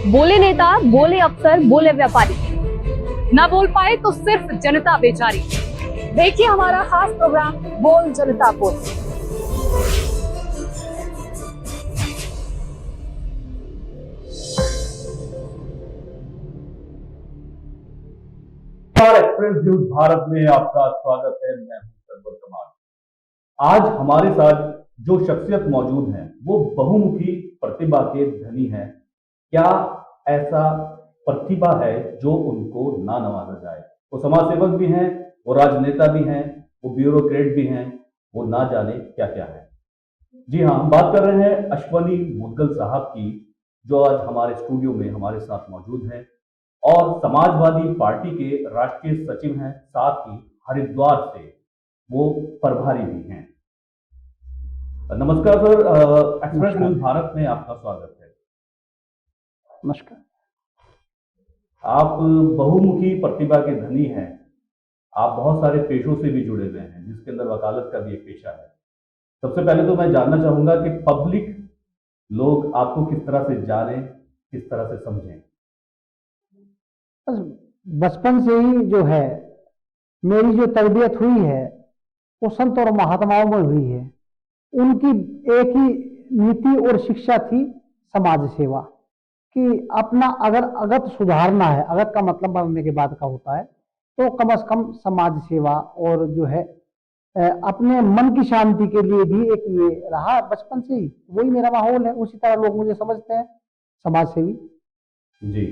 बोले नेता, बोले अफसर, बोले व्यापारी, ना बोल पाए तो सिर्फ जनता बेचारी। देखिए हमारा खास प्रोग्राम बोल जनता बोल। एक्सप्रेस न्यूज भारत में आपका स्वागत है। मैं हूं सरवर कमाल। आज हमारे साथ जो शख्सियत मौजूद हैं वो बहुमुखी प्रतिभा के धनी हैं। क्या ऐसा प्रतिभा है जो उनको ना नवाजा जाए? वो समाज सेवक भी हैं, वो राजनेता भी हैं, वो ब्यूरोक्रेट भी हैं, वो ना जाने क्या क्या है। जी हाँ, हम बात कर रहे हैं अश्वनी मुदगल साहब की, जो आज हमारे स्टूडियो में हमारे साथ मौजूद हैं और समाजवादी पार्टी के राष्ट्रीय सचिव हैं, साथ ही हरिद्वार से वो प्रभारी भी हैं। नमस्कार सर, एक्सप्रेस न्यूज भारत में आपका स्वागत है। नमस्कार। आप बहुमुखी प्रतिभा के धनी हैं। आप बहुत सारे पेशों से भी जुड़े हुए हैं, जिसके अंदर वकालत का भी एक पेशा है। सबसे पहले तो मैं जानना चाहूंगा कि पब्लिक लोग आपको किस तरह से जाने, किस तरह से समझें। बचपन से ही जो है मेरी जो तरबियत हुई है वो संत और महात्माओं में हुई है। उनकी एक ही नीति और शिक्षा थी समाज सेवा कि अपना अगर अगत सुधारना है, अगत का मतलब बनने के बाद का होता है, तो कम से कम समाज सेवा और जो है अपने मन की शांति के लिए भी एक ये रहा बचपन से ही। वही मेरा माहौल है, उसी तरह लोग मुझे समझते हैं, समाज सेवी। जी,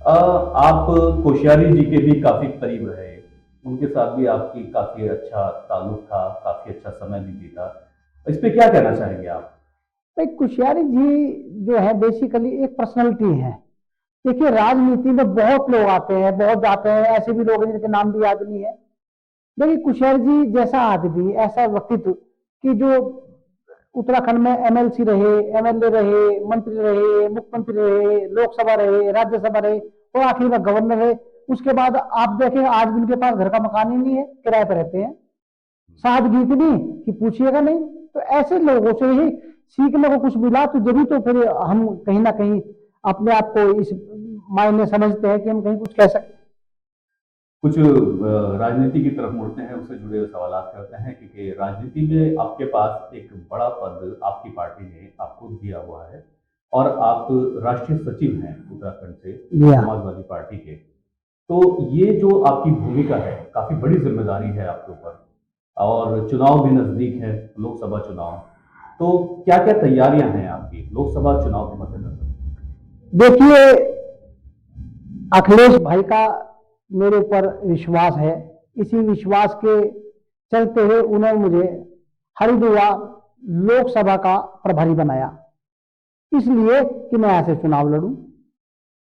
आप कोश्यारी जी के भी काफी करीब रहे, उनके साथ भी आपकी काफी अच्छा ताल्लुक था, काफी अच्छा समय भी बीता। इस पे क्या कहना चाहेंगे आप? भाई कोश्यारी जी जो है बेसिकली एक पर्सनालिटी है। देखिए राजनीति में बहुत लोग आते हैं, बहुत जाते हैं, ऐसे भी लोग हैं जिनके नाम भी याद नहीं है। लेकिन कोश्यारी जी जैसा आदमी, ऐसा व्यक्तित्व कि जो उत्तराखंड में एमएलसी रहे, एमएलए रहे, मंत्री रहे, मुख्यमंत्री रहे, लोकसभा रहे, राज्यसभा रहे और आखिर में गवर्नर रहे। उसके बाद आप देखें आज भी उनके पास घर का मकान ही नहीं है, किराए पर रहते हैं। सादगी इतनी कि पूछिएगा नहीं। तो ऐसे लोगों से ही सीखने को कुछ मिला, तो जरूर तो फिर हम कहीं ना कहीं अपने आप को इस मायने समझते हैं कि हम कहीं कुछ कह सकते। कुछ राजनीति की तरफ मुड़ते हैं, उससे जुड़े हुए सवाल करते हैं, क्योंकि राजनीति में आपके पास एक बड़ा पद आपकी पार्टी ने आपको दिया हुआ है और आप राष्ट्रीय सचिव हैं उत्तराखंड से समाजवादी पार्टी के। तो ये जो आपकी भूमिका है, काफी बड़ी जिम्मेदारी है आपके ऊपर और चुनाव भी नजदीक है, लोकसभा चुनाव। तो क्या क्या तैयारियां हैं आपकी लोकसभा चुनाव के मद्देनजर? देखिए अखिलेश भाई का मेरे ऊपर विश्वास है। इसी विश्वास के चलते हुए उन्होंने मुझे हरिद्वार लोकसभा का प्रभारी बनाया, इसलिए कि मैं ऐसे चुनाव लड़ूं।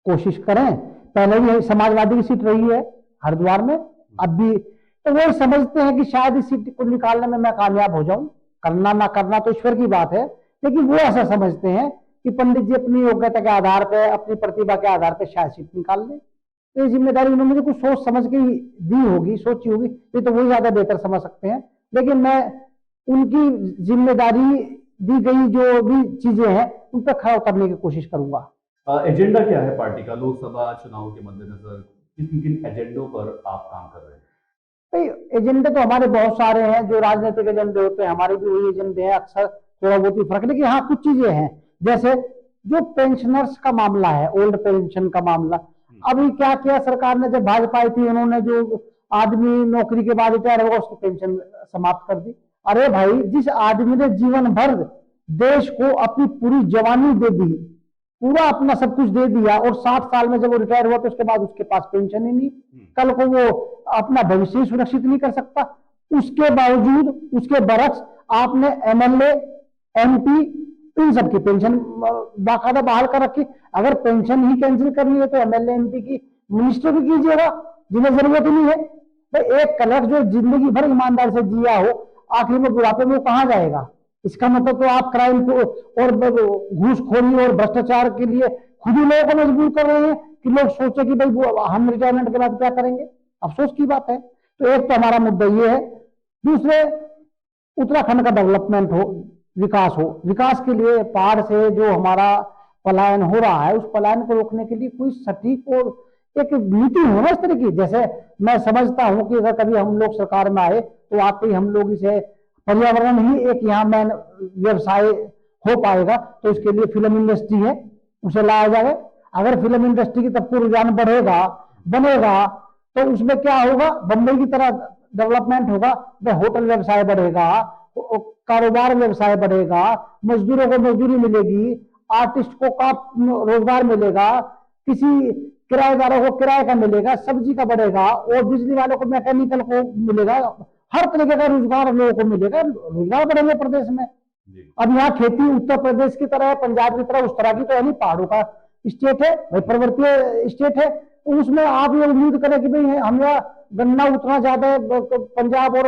कोशिश करें, पहले भी समाजवादी की सीट रही है हरिद्वार में, अब भी। तो वो समझते हैं कि शायद इस सीट को निकालने में मैं कामयाब हो जाऊं। करना ना करना तो ईश्वर की बात है, लेकिन वो ऐसा समझते हैं कि पंडित जी अपनी योग्यता के आधार पर, अपनी प्रतिभा के आधार पर शायद सीट निकाल लें। तो ये जिम्मेदारी उन्होंने मुझे कुछ सोच समझ के दी होगी, सोची होगी, ये तो वही ज्यादा बेहतर समझ सकते हैं। लेकिन मैं उनकी जिम्मेदारी दी गई जो भी चीजें हैं उन पर खरा उतरने की कोशिश करूंगा। एजेंडा क्या है पार्टी का लोकसभा चुनाव के मद्देनजर? किन किन एजेंडों पर आप काम कर रहे हैं? भाई एजेंडे तो हमारे बहुत सारे हैं, जो राजनीतिक एजेंडे होते हैं हमारे भी वही एजेंडे हैं। अक्सर थोड़ा बहुत ही फर्क, लेकिन हाँ कुछ चीजें हैं, जैसे जो पेंशनर्स का मामला है, ओल्ड पेंशन का मामला। अभी क्या किया सरकार ने, जब भाजपा आई थी उन्होंने जो आदमी नौकरी के बाद रिटायर होगा उसकी पेंशन समाप्त कर दी। अरे भाई, जिस आदमी ने जीवन भर देश को अपनी पूरी जवानी दे दी, पूरा अपना सब कुछ दे दिया, और 60 साल में जब वो रिटायर हुआ तो उसके बाद उसके पास पेंशन ही नहीं, कल को वो अपना भविष्य सुरक्षित नहीं कर सकता, उसके बावजूद उसके बरक्स आपने एमएलए, एमपी, इन सबकी पेंशन बाकायदा बहाल कर रखी। अगर पेंशन ही कैंसिल करनी है तो एमएलए, एमपी की मिनिस्टर भी कीजिएगा जिन्हें जरूरत नहीं है। तो एक कलेक्टर जो जिंदगी भर ईमानदार से जिया हो, आखिर में बुढ़ापे में वो कहां जाएगा? इसका मतलब तो आप क्राइम को और घूसखोरी और भ्रष्टाचार के लिए खुद ही लोगों को मजबूर कर रहे हैं कि लोग सोचे कि भाई हम रिटायरमेंट के बाद क्या करेंगे। अफसोस की बात है। तो एक तो हमारा मुद्दा ये है। दूसरे, उत्तराखंड का डेवलपमेंट हो, विकास हो। विकास के लिए पहाड़ से जो हमारा पलायन हो रहा है, उस पलायन को रोकने के लिए कोई सटीक और एक नीति हो ना इस तरह की। जैसे मैं समझता हूं कि अगर कभी हम लोग सरकार में आए तो वाकई हम लोग इसे पर्यावरण ही एक यहाँ में व्यवसाय हो पाएगा, तो इसके लिए फिल्म इंडस्ट्री है, उसे लाया जाए। अगर फिल्म इंडस्ट्री की तरफ रुझान बढ़ेगा बनेगा तो उसमें क्या होगा, बम्बई की तरह डेवलपमेंट होगा, होटल व्यवसाय बढ़ेगा, कारोबार व्यवसाय बढ़ेगा, मजदूरों को मजदूरी मिलेगी, आर्टिस्ट को का रोजगार मिलेगा, किसी किराएदारों को किराए का मिलेगा, सब्जी का बढ़ेगा, और बिजली वालों को मैकेनिकल को मिलेगा, हर तरीके का रोजगार लोगों को मिलेगा, रोजगार बढ़ेंगे प्रदेश में। अब यहाँ खेती उत्तर प्रदेश की तरह है, पंजाब की तरह उस तरह की तो है नहीं, पहाड़ों का स्टेट है भाई, पर्वतीय स्टेट है, तो उसमें आप ये उम्मीद करें कि भाई हम यहाँ गन्ना उतना ज्यादा पंजाब और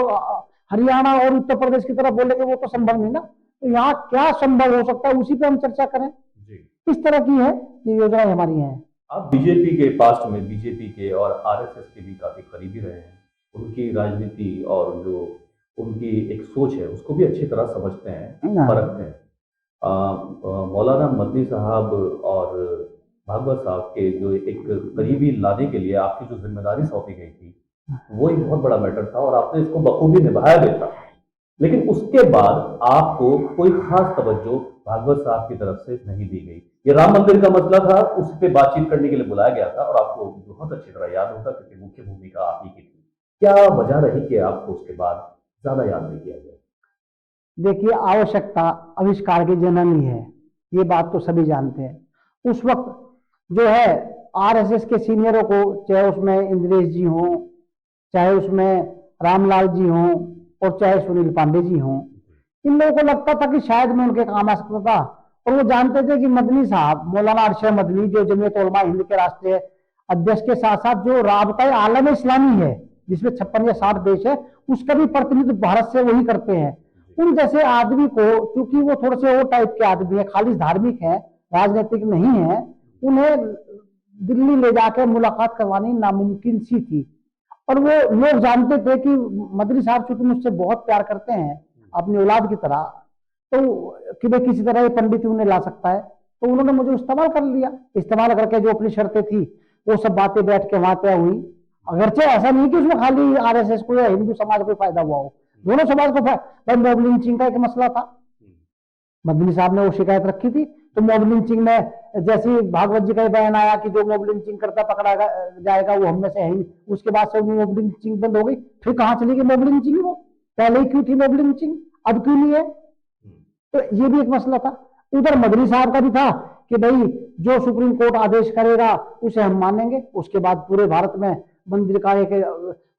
हरियाणा और उत्तर प्रदेश की तरफ बोलेंगे, वो तो संभव नहीं ना। तो यहाँ क्या संभव हो सकता है, उसी पे हम चर्चा करें। किस तरह की है ये योजना हमारी है। आप बीजेपी के पास्ट में बीजेपी के और आरएसएस के भी काफी करीबी रहे हैं, उनकी राजनीति और जो उनकी एक सोच है उसको भी अच्छी तरह समझते हैं, परखते हैं। मौलाना मदनी साहब और भागवत साहब के जो एक करीबी लाने के लिए आपकी जो जिम्मेदारी सौंपी गई थी वो एक बहुत बड़ा मैटर था और आपने इसको बखूबी निभाया भी था। लेकिन उसके बाद आपको कोई खास तवज्जो भागवत साहब की तरफ से नहीं दी गई। ये राम मंदिर का मसला था, उस पर बातचीत करने के लिए बुलाया गया था और आपको बहुत अच्छी तरह याद होगा क्योंकि मुख्य भूमिका आप ही की थी। क्या वजह रही कि आपको उसके बाद ज्यादा याद नहीं किया गया? देखिए, आवश्यकता आविष्कार की जननी है, ये बात तो सभी जानते हैं। उस वक्त जो है आरएसएस के सीनियरों को, चाहे उसमें इंद्रेश जी हों, चाहे उसमें रामलाल जी हों और चाहे सुनील पांडे जी हों, इन लोगों को लगता था कि शायद मैं उनके काम आ सकता था। और वो जानते थे कि मदनी साहब, मौलाना अरशद मदनी, जो जमीयत उलमा हिंद के राष्ट्रीय अध्यक्ष के साथ साथ जो राबता आलम इस्लामी है जिसमें 56 या 60 देश है, उसका भी प्रतिनिधित्व भारत से वही करते हैं। उन जैसे आदमी को, क्योंकि वो थोड़े से वो टाइप के आदमी है, खाली धार्मिक है, राजनीतिक नहीं है, उन्हें दिल्ली ले जाकर मुलाकात करवानी नामुमकिन सी थी। और वो लोग जानते थे कि मदनी साहब चूंकि मुझसे बहुत प्यार करते हैं अपनी औलाद की तरह, तो कि भाई किसी तरह ये पंडित उन्हें ला सकता है, तो उन्होंने मुझे इस्तेमाल कर लिया। इस्तेमाल करके जो अपनी शर्तें थी वो सब बातें बैठ के वहां तय हुई। अगरचे ऐसा नहीं कि उसमें खाली आरएसएस को या हिंदू समाज को फायदा हुआ हो, दोनों समाज को भाई मॉब लिंचिंग का एक मसला था, मदनी साहब ने वो शिकायत रखी थी, तो मॉब लिंचिंग में जैसे भागवत जी का बयान आया कि जो मॉब लिंचिंग करता पकड़ा जाएगा वो हम में से है ही, उसके बाद से मॉब लिंचिंग बंद हो गई। फिर कहां चली गई मॉब लिंचिंग? वो पहले ही क्यों थी मॉब लिंचिंग, अब क्यों नहीं है? तो ये भी एक मसला था। उधर मदनी साहब का भी था कि भाई जो सुप्रीम कोर्ट आदेश करेगा उसे हम मानेंगे। उसके बाद पूरे भारत में मंदिर का एक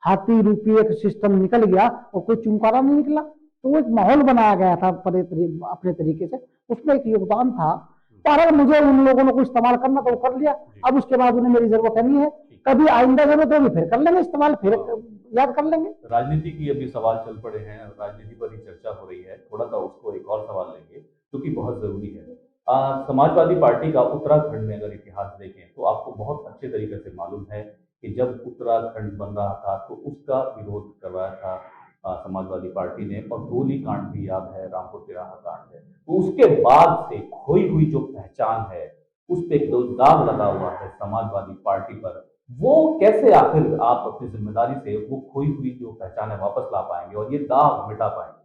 हाथी रूपी एक सिस्टम निकल गया और कोई चुमकारा नहीं निकला, तो वो एक माहौल बनाया गया था अपने तरीके से, उसमें एक योगदान था। पर अगर मुझे उन लोगों ने को इस्तेमाल करना तो वो कर लिया, अब उसके बाद उन्हें मेरी जरूरत नहीं है, कभी आइंदा जरूरत होगी फिर कर लेंगे इस्तेमाल, फिर याद कर लेंगे। राजनीति की अभी सवाल चल पड़े हैं, राजनीति पर ही चर्चा हो रही है, थोड़ा सा उसको एक और सवाल लेंगे क्योंकि बहुत जरूरी है। समाजवादी पार्टी का उत्तराखंड में अगर इतिहास देखें तो आपको बहुत अच्छे तरीके से मालूम है कि जब उत्तराखंड बन रहा था तो उसका विरोध करवाया था समाजवादी पार्टी ने, और गोली कांड भी याद है, रामपुर तिराहा कांड है। तो उसके बाद से खोई हुई जो पहचान है उस पर एक दाग लगा हुआ है समाजवादी पार्टी पर, वो कैसे आखिर आप अपनी जिम्मेदारी से वो खोई हुई जो पहचान है वापस ला पाएंगे और ये दाग मिटा पाएंगे?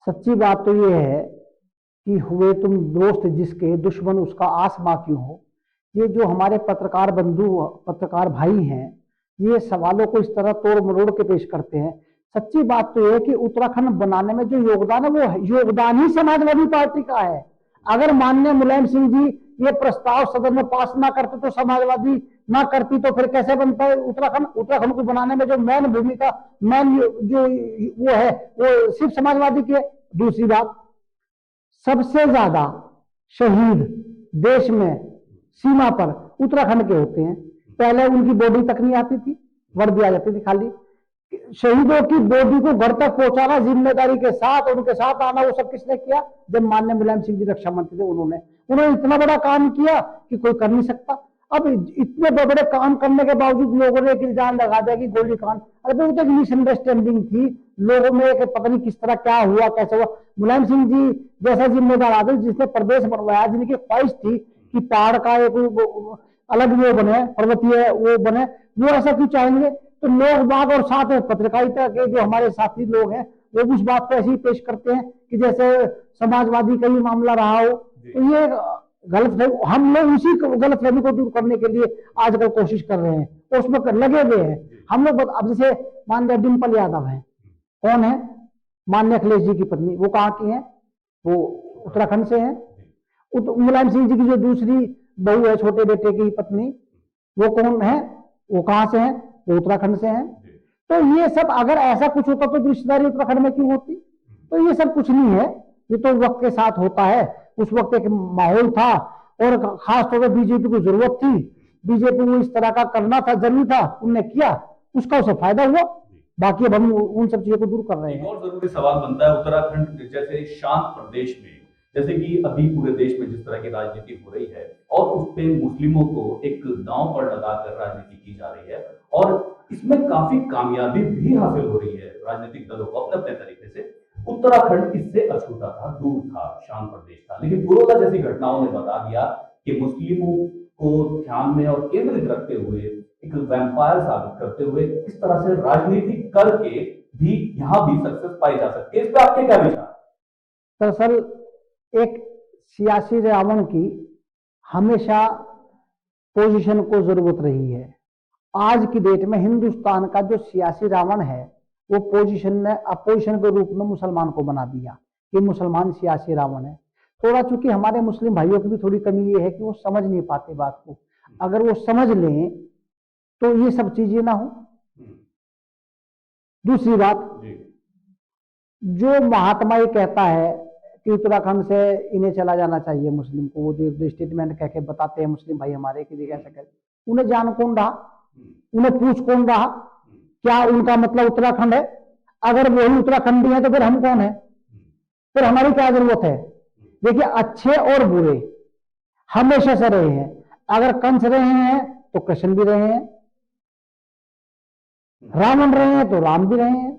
सच्ची बात तो ये है कि हुए तुम दोस्त जिसके, दुश्मन उसका आसमां क्यों हो। ये जो हमारे पत्रकार बंधु, पत्रकार भाई हैं, ये सवालों को इस तरह तोड़ मरोड़ के पेश करते हैं। सच्ची बात तो ये है कि उत्तराखंड बनाने में जो योगदान है वो योगदान ही समाजवादी पार्टी का है। अगर माननीय मुलायम सिंह जी ये प्रस्ताव सदन में पास ना करते तो समाजवादी ना करती, तो फिर कैसे बनता है उत्तराखंड? उत्तराखंड को बनाने में जो मेन भूमिका, मेन जो वो है वो सिर्फ समाजवादी की है। दूसरी बात, सबसे ज्यादा शहीद देश में सीमा पर उत्तराखंड के होते हैं। पहले उनकी बॉडी तक नहीं आती थी, वर्दी आ जाती थी खाली। शहीदों की बॉडी को घर तक पहुंचाना जिम्मेदारी के साथ, उनके साथ आना, वो सब किसने किया? जब माननीय मुलायम सिंह जी रक्षा मंत्री थे उन्होंने इतना बड़ा काम किया कि कोई कर नहीं सकता। अब इतने बड़े काम करने के बावजूद लोगों ने एक इल्जाम लगा दिया कि गोली कांड, अरे वो तो मिसअंडरस्टैंडिंग थी लोगों में, एक पता नहीं किस तरह क्या हुआ कैसे हुआ। मुलायम सिंह जी जैसा जिम्मेदार आदमी जिसने प्रदेश बनवाया, जिनकी ख्वाहिश थी कि पहाड़ का एक अलग वो बने, पर्वतीय वो बने, वो ऐसा क्यों चाहेंगे? तो लोग बाग और साथ में पत्रकारिता के जो हमारे साथी लोग हैं वो उस बात को ऐसे ही पेश करते हैं कि जैसे समाजवादी का ही मामला रहा हो। तो ये गलत, हम लोग उसी गलतफहमी को दूर करने के लिए आजकल कोशिश कर रहे हैं, और उसमें लगे हुए हैं हम लोग। अब जैसे मान लिया डिम्पल यादव है, कौन है? माननीय अखिलेश जी की पत्नी। वो कहाँ की है? वो उत्तराखंड से है। मुलायम सिंह जी की जो दूसरी बहू है, छोटे बेटे की पत्नी, वो कौन है? वो कहाँ से है? वो उत्तराखंड से है। तो ये सब अगर ऐसा कुछ होता तो रिश्तेदारी उत्तराखंड में क्यों होती? तो ये सब कुछ नहीं है, ये तो वक्त के साथ होता है। उस वक्त एक माहौल था, और खासतौर पर बीजेपी को जरूरत थी, बीजेपी को इस तरह का करना था, जरूरी था, उनने किया, उसका उसे फायदा हुआ। बाकी अब हम उन सब चीजों को दूर कर रहे हैं। और जरूरी सवाल बनता है, उत्तराखंड जैसे शांत प्रदेश में, जैसे कि अभी पूरे देश में जिस तरह की राजनीति हो रही है, और उस पे मुस्लिमों को एक दांव पर लगाकर राजनीति की जा रही है, और इसमें काफी कामयाबी भी हासिल हो रही है राजनीतिक दलों को अपने अपने तरीके से। उत्तराखंड इससे अछूता था, दूर था, शांत प्रदेश था, लेकिन पुरोला जैसी घटनाओं ने बता दिया कि मुस्लिमों को ध्यान में और केंद्रित रखते हुए, एक वैम्पायर साबित करते हुए, इस तरह से राजनीति करके भी यहाँ भी सक्सेस पाई जा सकती है। इस पर आपके क्या विचार? दरअसल एक सियासी रावण की हमेशा पोजीशन को जरूरत रही है। आज की डेट में हिंदुस्तान का जो सियासी रावण है, वो पोजीशन ने अपोजिशन के रूप में मुसलमान को बना दिया कि मुसलमान सियासी रावण है। थोड़ा चूंकि हमारे मुस्लिम भाइयों की भी थोड़ी कमी ये है कि वो समझ नहीं पाते बात को। अगर वो समझ लें तो ये सब चीजें ना हो। दूसरी बात, जो महात्मा ये कहता है कि उत्तराखंड से इन्हें चला जाना चाहिए मुस्लिम को, वो जो स्टेटमेंट कह के बताते हैं मुस्लिम भाई हमारे कि कैसे कर, उन्हें जान कौन रहा? उन्हें पूछ कौन रहा? क्या उनका मतलब उत्तराखंड है? अगर वही उत्तराखंडी है तो फिर हम कौन है? फिर हमारी क्या जरूरत है? देखिए, अच्छे और बुरे हमेशा से रहे हैं। अगर कंस रहे हैं तो कृष्ण भी रहे हैं, रावण रहे हैं तो राम भी रहे हैं।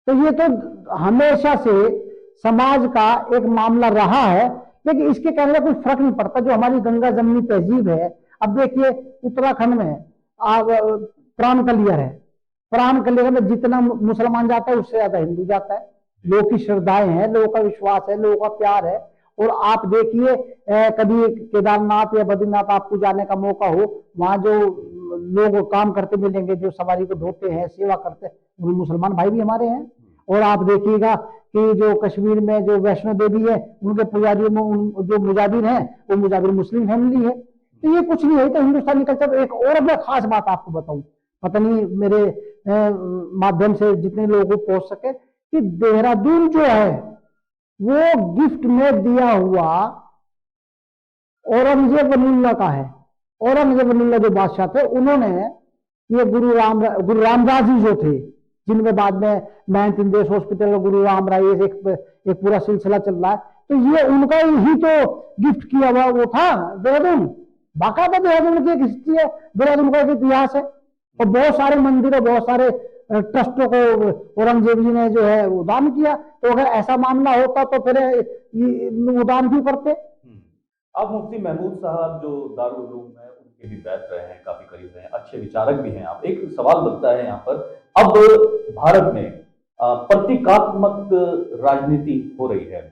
तो ये तो हमेशा से समाज का एक मामला रहा है, लेकिन इसके कहने का कोई फर्क नहीं पड़ता। जो हमारी गंगा जमनी तहजीब है, अब देखिए उत्तराखंड में प्राण कलियर है, प्राण कलियर में जितना मुसलमान जाता है उससे ज्यादा हिंदू जाता है। लोगों की श्रद्धाएं हैं, लोगों का विश्वास है, लोगों का प्यार है। और आप देखिए, कभी केदारनाथ या बद्रीनाथ आपको जाने का मौका हो, वहां जो लोग काम करते मिलेंगे, जो सवारी को ढोते हैं, सेवा करते हैं, वो मुसलमान भाई भी हमारे हैं। और आप देखिएगा कि जो कश्मीर में जो वैष्णो देवी है, उनके पुजारियों में जो मुजाबिर हैं, वो मुजाबिर मुस्लिम फैमिली है। तो ये कुछ नहीं है, तो हिंदुस्तानी कल्चर। एक और मैं खास बात आपको बताऊं, पता नहीं मेरे माध्यम से जितने लोगों को पहुंच सके, कि देहरादून जो है वो गिफ्ट में दिया हुआ औरंगजेब वलीउल्लाह का है। औरंगजेब वलीउल्लाह जो बादशाह थे, उन्होंने ये गुरु रामदास जी जो थे, जिनमें बाद में महंत इंदेश हॉस्पिटल और गुरु राम राय एक पूरा सिलसिला चल रहा है, तो ये उनका ही तो गिफ्ट किया हुआ वो था देहरादून। बाकायदा देहरादून की एक हिस्ट्री है, देहरादून का एक इतिहास है, और बहुत सारे मंदिर और बहुत सारे ट्रस्टों को औरंगजेब जी ने जो है वो दान किया। तो अगर ऐसा मामला होता तो फिर वो दान क्यों करते? अब मुफ्ती महमूद साहब जो दारुल उलूम है, उनके भी बैठ रहे हैं, काफी करीब रहे हैं, अच्छे विचारक भी हैं। आप, एक सवाल बनता है यहाँ पर, अब भारत में प्रतीकात्मक राजनीति हो रही है,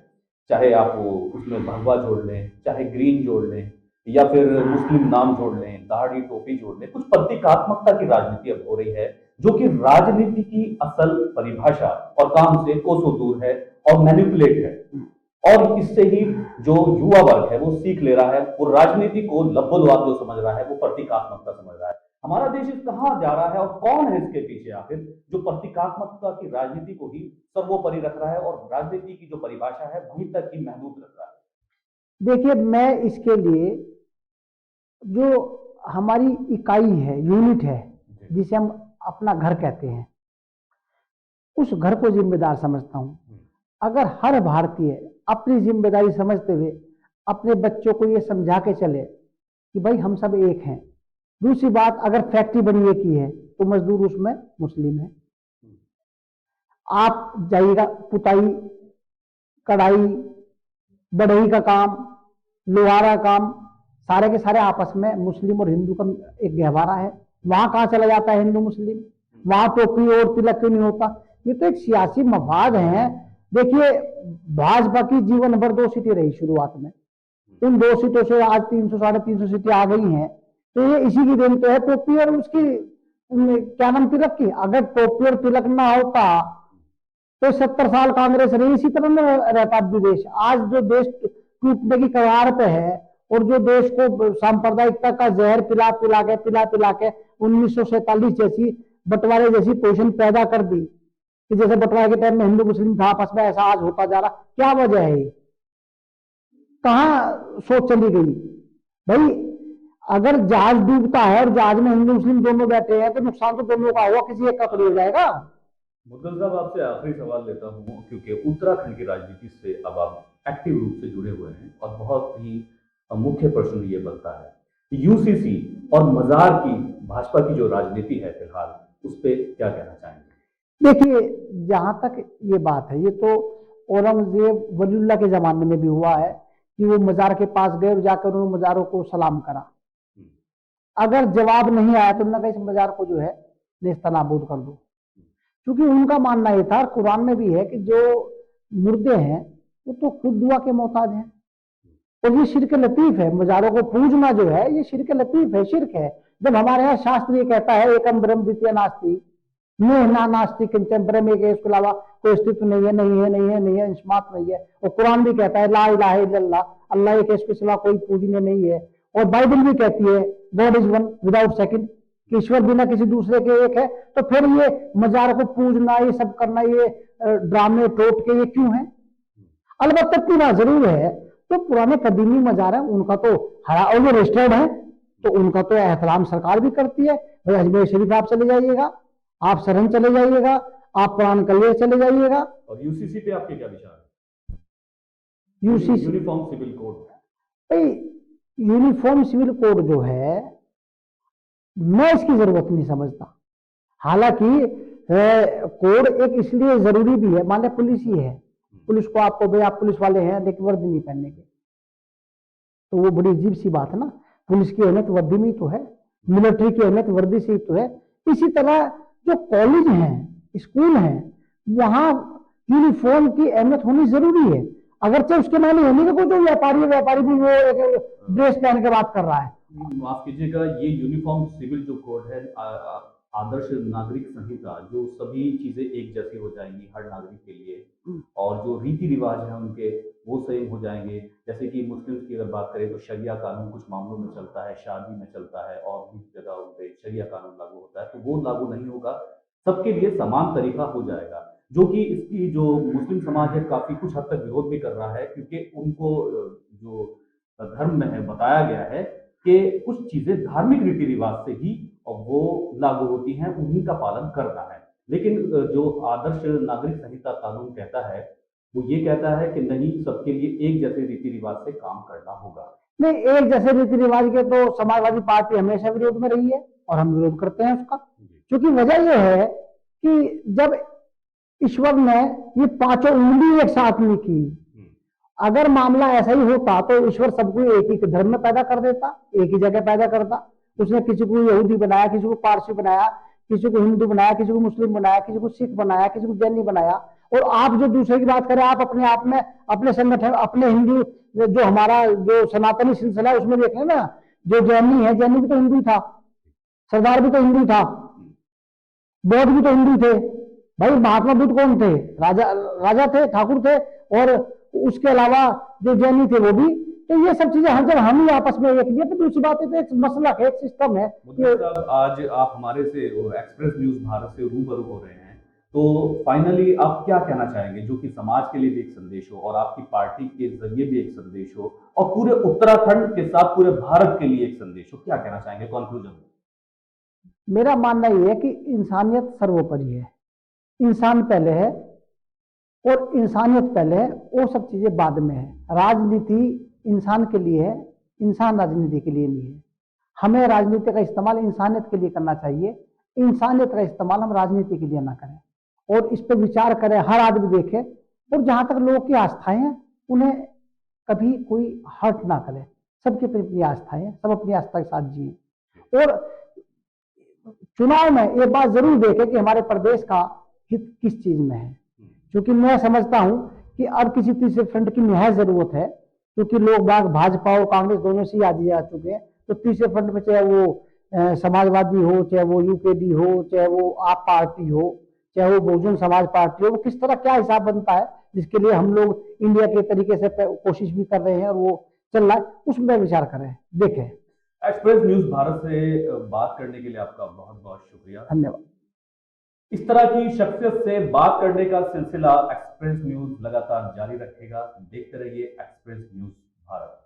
चाहे आप उसमें भगवा जोड़ लें, चाहे ग्रीन जोड़ लें, या फिर मुस्लिम नाम जोड़ लें, दाढ़ी टोपी जोड़ लें, कुछ प्रतीकात्मकता की राजनीति अब हो रही है, जो कि राजनीति की असल परिभाषा और काम से कोसों दूर है और मैनिपुलेट है। और इससे ही जो युवा वर्ग है वो सीख ले रहा है, वो राजनीति को लब्बोलवाब जो समझ रहा है, वो प्रतीकात्मकता समझ रहा है। हमारा देश कहाँ जा रहा है, और कौन है इसके पीछे आखिर, जो प्रतीकात्मकता की राजनीति को ही सर्वोपरि रख रहा है और राजनीति की जो परिभाषा है वहीं तक ही महदूद रख रहा है? देखिए, मैं इसके लिए जो हमारी इकाई है, यूनिट है, जिसे हम अपना घर कहते हैं, उस घर को जिम्मेदार समझता हूं। अगर हर भारतीय अपनी जिम्मेदारी समझते हुए अपने बच्चों को ये समझा के चले कि भाई हम सब एक हैं। दूसरी बात, अगर फैक्ट्री बनी एक ही है तो मजदूर उसमें मुस्लिम है। आप जाइएगा, पुताई, कढ़ाई, बढ़ई का काम, लोहारा काम, सारे के सारे आपस में मुस्लिम और हिंदू का एक गहवारा है। वहां कहाँ चला जाता है हिंदू मुस्लिम, वहां टोपी और तिलक क्यों नहीं होता? ये तो एक सियासी मफाद है। देखिए, भाजपा की जीवन भर 2 सीटें रही शुरुआत में, इन 2 सीटों से आज 300 350 सीटें आ गई हैं। तो ये इसी की देन तो है, टोपी और उसकी क्या नाम, तिलक की। अगर टोपी और तिलक ना होता तो 70 साल कांग्रेस रही, इसी तरह में रहता देश। आज जो देश टूटने की कगार पे है और जो देश को सांप्रदायिकता का जहर पिला पिला के 1947 जैसी बंटवारे जैसी पोजीशन पैदा कर दी कि जैसे बंटवारे के टाइम में हिंदू मुस्लिम था आपस में, ऐसा आज होता जा रहा। क्या वजह है? कहाँ सोच चली गई भाई? अगर जहाज डूबता है और जहाज में हिंदू मुस्लिम दोनों बैठे हैं तो नुकसान तो दोनों का होगा, किसी एक का थोड़ी हो जाएगा। मुद्दल साहब, आपसे आखिरी सवाल लेता हूँ, क्योंकि उत्तराखंड की राजनीति से अब आप एक्टिव रूप से जुड़े हुए हैं और बहुत ही मुख्य प्रश्न ये बनता है, यूसीसी और मजार की भाजपा की जो राजनीति है फिलहाल, उस पर क्या कहना चाहेंगे? देखिए, जहां तक ये बात है, ये तो औरंगजेब वलीउल्लाह के जमाने में भी हुआ है कि वो मजार के पास गए और जाकर उन्होंने मजारों को सलाम करा। अगर जवाब नहीं आया तो उन्होंने कहा इस मजार को जो है नेस्तनाबूद कर दो, क्योंकि उनका मानना ये था, कुरान में भी है कि जो मुर्दे हैं वो तो खुद दुआ के मोहताज हैं। और ये शिर्क लतीफ है, मजारों को पूजना जो है ये शिर्क लतीफ है, शिर्क है। जब हमारे यहाँ शास्त्र ये कहता है एकम ब्रह्म द्वितीय नास्ति, ना नास्ति किंचन, ब्रह्म एक है, इसके अलावा कोई अस्तित्व नहीं है, नहीं है, नहीं है, नहीं है, इंस्मात नहीं है। और कुरान भी कहता है ला इलाहा इल्लल्लाह, अल्लाह एक है, इसके सिवा कोई पूजनीय नहीं है। और बाइबल भी कहती है God is one without second, कि ईश्वर बिना किसी दूसरे के एक है। तो फिर ये मजार को पूजना, ये सब करना, ये ड्रामे टोट के ये क्यों है? अलबत्ता इतनी बात जरूर है, तो पुराने कदीमी मजार है उनका तो हरा और वो रजिस्टर्ड है, तो उनका तो एहतराम सरकार भी करती है। भाई अजमेर शरीफ आप चले जाइएगा, आप सरहन चले जाइएगा, आप पुरान कलेर चले जाइएगा। और यूसीसी पे आपके क्या विचार है? UCC, uniform civil code. भाई यूनिफॉर्म सिविल कोड जो है, मैं इसकी जरूरत नहीं समझता। हालांकि कोड एक इसलिए जरूरी भी है, मान लिया पुलिस ही है, पुलिस को आपको भाई आप पुलिस वाले हैं लेकिन वर्दी नहीं पहनने के, तो वो बड़ी अजीब सी बात है ना। पुलिस की अहमियत वर्दी में ही तो है, मिलिट्री की अहमियत वर्दी से ही तो है। इसी तरह जो कॉलेज हैं, स्कूल हैं, वहां यूनिफॉर्म की अहमियत होनी जरूरी है। अगरचे उसके मायने होने के कोई जो व्यापारी भी वो ड्रेस पहन के बात कर रहा है। माफ कीजिएगा, ये यूनिफॉर्म सिविल जो कोड है, आदर्श नागरिक संहिता, जो सभी चीजें एक जैसी हो जाएंगी हर नागरिक के लिए, और जो रीति रिवाज है उनके वो सेम हो जाएंगे। जैसे कि मुस्लिम्स की अगर बात करें तो शरिया कानून कुछ मामलों में चलता है, शादी में चलता है, और भी जगह उन पे शरिया कानून लागू होता है, तो वो लागू नहीं होगा, सबके लिए समान तरीका हो जाएगा। जो कि इसकी जो मुस्लिम समाज है काफी कुछ हद तक विरोध भी कर रहा है, क्योंकि उनको जो धर्म में है बताया गया है कि कुछ चीजें धार्मिक रीति रिवाज से ही और वो लागू होती हैं, उन्हीं का पालन करना है। लेकिन जो आदर्श नागरिक संहिता कानून कहता है वो ये कहता है कि नहीं, सबके लिए एक जैसे रीति रिवाज से काम करना होगा। नहीं, एक जैसे रीति रिवाज के तो समाजवादी पार्टी हमेशा विरोध में रही है और हम विरोध करते हैं उसका, क्योंकि वजह यह है कि जब ईश्वर ने ये 5 उंगली एक साथ नहीं की, अगर मामला ऐसा ही होता तो ईश्वर सबको एक ही धर्म में पैदा कर देता, एक ही जगह पैदा करता। उसने किसी को यहूदी बनाया, किसी को पारसी बनाया, किसी को हिंदू बनाया, किसी को मुस्लिम बनाया, किसी को सिख बनाया, किसी को जैनी बनाया। और आप जो दूसरे की बात करें, आप अपने आप में अपने संगठन, अपने हिंदू जो हमारा जो सनातनी सिलसिला है उसमें देख लें ना, जो जैनी है, जैनी भी तो हिंदू था, सरदार भी तो हिंदू था, बौद्ध भी तो हिंदू थे। भाई महात्मा बुद्ध कौन थे? राजा थे, ठाकुर थे, और उसके अलावा जो जैनी थे वो भी। तो ये सब चीजें हम जब हम ही आपस में एक लिए, तो दूसरी बात है तो एक मसला है, एक सिस्टम है। आज आप हमारे से एक्सप्रेस न्यूज भारत से रूबरू हो रहे हैं, तो फाइनली आप क्या कहना चाहेंगे, जो कि समाज के लिए भी एक संदेश हो और आपकी पार्टी के जरिए भी एक संदेश हो और पूरे उत्तराखंड के साथ पूरे भारत के लिए एक संदेश हो, क्या कहना चाहेंगे कंक्लूजन में? मेरा मानना यह है कि इंसानियत सर्वोपरि है, इंसान पहले है और इंसानियत पहले है, वो सब चीजें बाद में है। राजनीति इंसान के लिए है, इंसान राजनीति के लिए नहीं है। हमें राजनीति का इस्तेमाल इंसानियत के लिए करना चाहिए, इंसानियत का इस्तेमाल हम राजनीति के लिए ना करें, और इस पर विचार करें, हर आदमी देखे, और जहां तक लोगों की आस्थाएं हैं उन्हें कभी कोई हर्ट ना करे। सबकी अपनी अपनी आस्थाएं हैं, सब अपनी आस्था के साथ जिए और चुनाव में ये बात जरूर देखें कि हमारे प्रदेश का हित किस चीज में है, क्योंकि मैं समझता हूं कि अब किसी तीसरे फ्रंट की निहायत जरूरत है, क्योंकि लोग बाग भाजपा और कांग्रेस दोनों से ही आगे आ चुके हैं। तो तीसरे फ्रंट में चाहे वो समाजवादी हो, चाहे वो यूकेडी हो, चाहे वो आप पार्टी हो, चाहे वो बहुजन समाज पार्टी हो, वो किस तरह क्या हिसाब बनता है, जिसके लिए हम लोग इंडिया के तरीके से कोशिश भी कर रहे हैं और वो चल रहा है, उसमें विचार करें, देखें। एक्सप्रेस न्यूज भारत से बात करने के लिए आपका बहुत बहुत शुक्रिया, धन्यवाद। इस तरह की शख्सियत से बात करने का सिलसिला एक्सप्रेस न्यूज लगातार जारी रखेगा। देखते रहिए एक्सप्रेस न्यूज भारत।